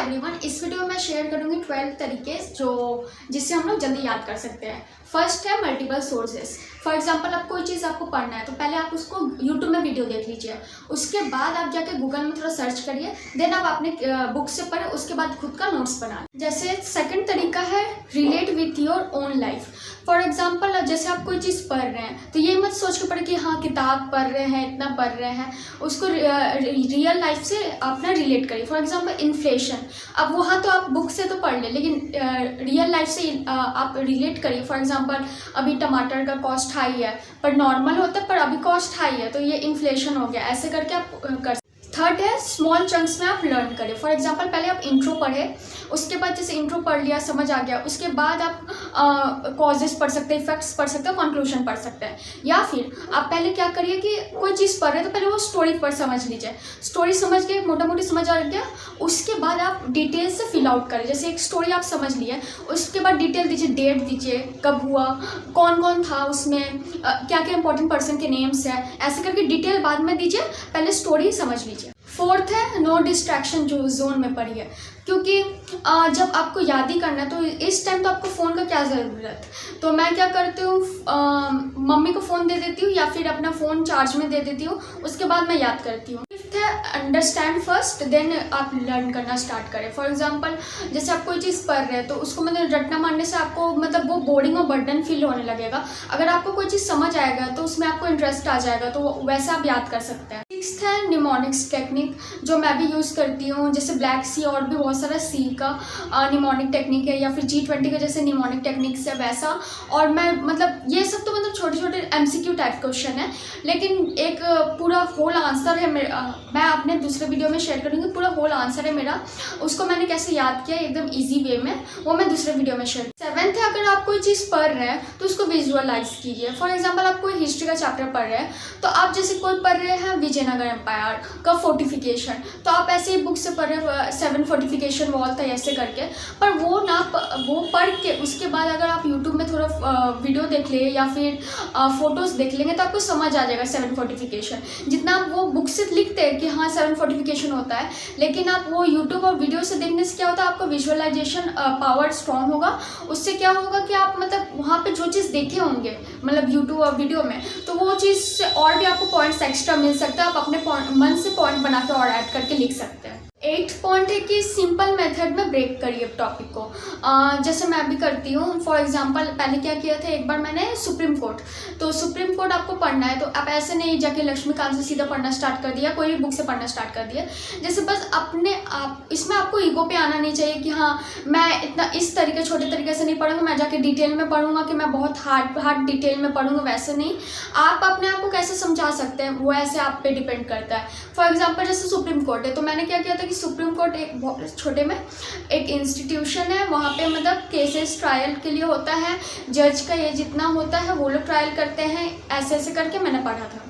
Everyone, इस video में मैं शेयर करूंगी 12 तरीके जिससे हम लोग जल्दी याद कर सकते हैं। फर्स्ट है मल्टीपल सोर्सेज। फॉर एग्जांपल आप कोई चीज़ आपको पढ़ना है तो पहले आप उसको यूट्यूब में वीडियो देख लीजिए, उसके बाद आप जाके गूगल में थोड़ा सर्च करिए, देन आप अपने बुक से पढ़े, उसके बाद खुद का नोट्स बना। जैसे सेकंड तरीका है relate with your own life. For example जैसे आप कोई चीज़ पढ़ रहे हैं तो ये मत सोच के पढ़े कि हाँ किताब पढ़ रहे हैं, इतना पढ़ रहे हैं, उसको रियल लाइफ से अपना रिलेट करिए। फॉर एग्जाम्पल इन्फ्लेशन, अब वहाँ तो आप बुक से तो पढ़ ले, लेकिन रियल लाइफ से आप रिलेट करिए। फॉर एग्जाम्पल अभी टमाटर का कॉस्ट हाई है पर नॉर्मल होता है, पर अभी कॉस्ट हाई है तो ये इन्फ्लेशन हो गया, ऐसे करके आप कर। थर्ड है स्मॉल चंक्स में आप लर्न करें। फॉर एग्जांपल पहले आप इंट्रो पढ़े, उसके बाद जैसे इंट्रो पढ़ लिया, समझ आ गया, उसके बाद आप कॉजेस पढ़ सकते हैं, इफेक्ट्स पढ़ सकते हैं, कंक्लूजन पढ़ सकते हैं। या फिर आप पहले क्या करिए कि कोई चीज़ पढ़ रहे हैं तो पहले वो स्टोरी पर समझ लीजिए, स्टोरी समझ के मोटा मोटी समझ आ गया, उसके बाद आप डिटेल से फिल आउट करें। जैसे एक स्टोरी आप समझ लिए, उसके बाद डिटेल दीजिए, डेट दीजिए, कब हुआ, कौन कौन था उसमें, क्या क्या इंपॉर्टेंट पर्सन के नेम्स है, ऐसे करके डिटेल बाद में दीजिए, पहले स्टोरी समझ लीजिए। फोर्थ है नो डिस्ट्रैक्शन जोन में पढ़िए, क्योंकि जब आपको याद ही करना है तो इस टाइम तो आपको फ़ोन का क्या ज़रूरत। तो मैं क्या करती हूँ, मम्मी को फ़ोन दे देती हूँ या फिर अपना फ़ोन चार्ज में दे देती हूँ, उसके बाद मैं याद करती हूँ। फिफ्थ है अंडरस्टैंड फर्स्ट देन आप लर्न करना स्टार्ट करें। फॉर एग्जांपल जैसे आप कोई चीज़ पढ़ रहे हैं तो उसको मतलब रटना मारने से आपको मतलब वो बोरिंग और बर्डन फील होने लगेगा। अगर आपको कोई चीज़ समझ आएगा तो उसमें आपको इंटरेस्ट आ जाएगा, तो वैसे आप याद कर सकते हैं। सिक्स्थ है निमोनिक्स टेक्निक, जो मैं भी यूज़ करती हूँ। जैसे ब्लैक सी और भी बहुत सारा सी का निमोनिक टेक्निक है, या फिर G20 का जैसे निमोनिक टेक्निक्स है वैसा। और मैं मतलब ये सब तो मतलब छोटे छोटे MCQ टाइप क्वेश्चन है, लेकिन एक पूरा होल आंसर है मेरा, मैं अपने दूसरे वीडियो में शेयर करूँगी। पूरा होल आंसर है मेरा, उसको मैंने कैसे याद किया एकदम ईजी वे में, वो मैं दूसरे वीडियो में शेयर। सेवेंथ है अगर आप कोई चीज़ पढ़ रहे हैं तो उसको विजुअलाइज कीजिए। फॉर एग्जाम्पल आप कोई हिस्ट्री का चैप्टर पढ़ रहे हैं तो आप जैसे कोई पढ़ रहे हैं विजयनगर एम्पायर का फोर्टिफिकेशन, तो आप ऐसे ही बुक से पढ़ रहे हैं 7 फोर्टिफिकेशन वॉल था ऐसे करके, पर वो पढ़ के उसके बाद अगर आप यूट्यूब में थोड़ा वीडियो देख ले या फिर फोटोज़ देख लेंगे तो आपको समझ आ जाएगा 7 फोर्टिफिकेशन। जितना आप वो बुक से लिखते हैं कि हाँ 7 फोर्टिफिकेशन होता है, लेकिन आप वो यूट्यूब और वीडियो से देखने से क्या होता है, आपका विजुअलाइजेशन पावर स्ट्रॉन्ग होगा। उससे क्या होगा कि आप मतलब वहाँ पे जो चीज़ देखे होंगे मतलब यूट्यूब और वीडियो में, तो वो चीज़ से और भी आपको पॉइंट्स एक्स्ट्रा मिल सकता है, आप अपने मन से पॉइंट बना के और ऐड करके लिख सकते हैं। 8th पॉइंट है कि सिंपल मेथड में ब्रेक करिए टॉपिक को, जैसे मैं भी करती हूँ। फॉर एग्जांपल पहले क्या किया था, एक बार मैंने सुप्रीम कोर्ट, तो सुप्रीम कोर्ट आपको पढ़ना है तो आप ऐसे नहीं जाके लक्ष्मीकांत से सीधा पढ़ना स्टार्ट कर दिया, कोई भी बुक से पढ़ना स्टार्ट कर दिया। जैसे बस अपने आप, इसमें आपको ईगो पे आना नहीं चाहिए कि हाँ मैं इतना इस तरीके छोटे तरीके से नहीं पढ़ूंगा, मैं जाके डिटेल में पढ़ूंगा कि मैं बहुत हार्ड डिटेल में पढ़ूंगा, वैसे नहीं। आप अपने आप को कैसे समझा सकते हैं वो ऐसे आप पे डिपेंड करता है। फॉर एग्जाम्पल जैसे सुप्रीम कोर्ट है तो मैंने क्या किया था कि सुप्रीम कोर्ट एक बहुत छोटे में एक इंस्टीट्यूशन है, वहाँ पे मतलब केसेस ट्रायल के लिए होता है, जज का ये जितना होता है वो लोग ट्रायल करते हैं, ऐसे ऐसे करके मैंने पढ़ा था।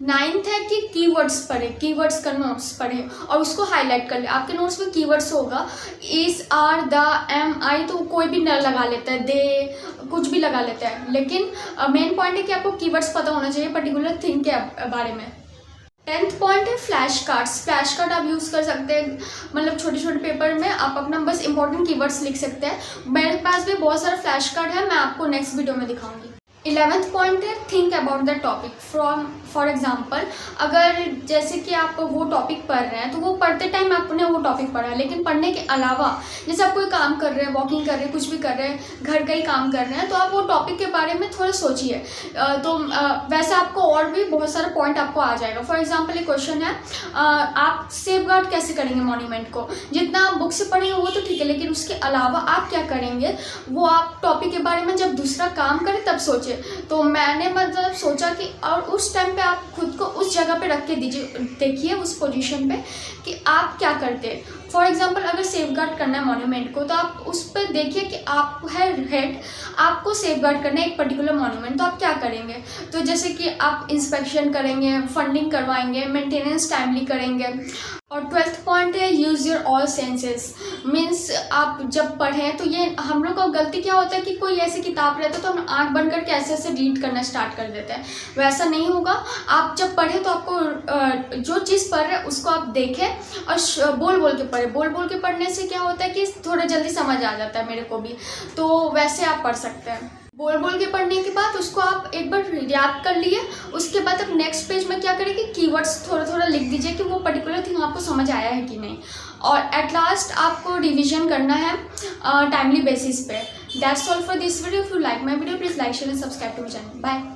9th है कि कीवर्ड्स पढ़े, कीवर्ड्स का नोट्स पढ़े और उसको हाईलाइट कर ले। आपके नोट्स में कीवर्ड्स होगा इस, आर, द, एम, आई, तो कोई भी न लगा लेता है, दे, कुछ भी लगा लेता है, लेकिन मेन पॉइंट है कि आपको कीवर्ड्स पता होना चाहिए पर्टिकुलर थिंग के बारे में। 10th पॉइंट है फ्लैश कार्ड्स। फ्लैश कार्ड आप यूज़ कर सकते हैं, मतलब छोटे छोटे पेपर में आप अपना बस इंपॉर्टेंट कीवर्ड्स लिख सकते हैं। मेरे पास भी बहुत सारा फ्लैश कार्ड है, मैं आपको नेक्स्ट वीडियो में दिखाऊंगी। 11th पॉइंट है think about the topic. For example अगर जैसे कि आप वो टॉपिक पढ़ रहे हैं तो वो पढ़ते टाइम आपने वो टॉपिक पढ़ा है, लेकिन पढ़ने के अलावा जैसे आप कोई काम कर रहे हैं, वॉकिंग कर रहे हैं, कुछ भी कर रहे हैं, घर का ही काम कर रहे हैं, तो आप वो टॉपिक के बारे में थोड़ा सोचिए, तो वैसे आपको और भी बहुत सारा पॉइंट आपको आ जाएगा। फॉर एग्जाम्पल एक क्वेश्चन है, आप सेफ गार्ड कैसे करेंगे मॉन्यूमेंट को, जितना आप बुक से पढ़ेंगे वो तो ठीक है, लेकिन उसके अलावा आप क्या करेंगे वो आप टॉपिक के बारे में जब दूसरा काम करें तब सोचिए। तो मैंने मतलब सोचा कि और उस टाइम पे आप खुद को उस जगह पे रख के देखिए उस पोजीशन पे कि आप क्या करते हैं। फॉर एग्जांपल अगर सेफगार्ड करना है मॉन्यूमेंट को तो आप उस पर देखिए कि आप है हेड, आपको सेफगार्ड करना है एक पर्टिकुलर मॉन्यूमेंट, तो आप क्या करेंगे। तो जैसे कि आप इंस्पेक्शन करेंगे, फंडिंग करवाएंगे, मेंटेनेंस टाइमली करेंगे। और 12th पॉइंट है use your all senses. Means आप जब पढ़ें तो ये हम लोग का गलती क्या होता है कि कोई ऐसी किताब रहती है तो हम आँख बंद करके ऐसे ऐसे रीड करना स्टार्ट कर देते हैं। वैसा नहीं होगा। आप जब पढ़ें तो आपको जो चीज़ पढ़ रहे हैं उसको आप देखें और बोल बोल के पढ़ें। बोल बोल के पढ़ने से क्या होता है कि थोड़ा जल्दी समझ आ जाता है, मेरे को भी। तो वैसे आप पढ़ सकते हैं। बोल बोल के पढ़ने के बाद उसको आप एक बार याद कर लिए। उसके बाद आप नेक्स्ट पेज में क्या करें कि कीवर्ड्स थोड़ा थोड़ा लिख दीजिए कि वो पर्टिकुलर थिंग आपको समझ आया है कि नहीं। और एट लास्ट आपको रिवीजन करना है टाइमली बेसिस पे। That's all for this video. If you like my video please like share and subscribe to my channel. Bye.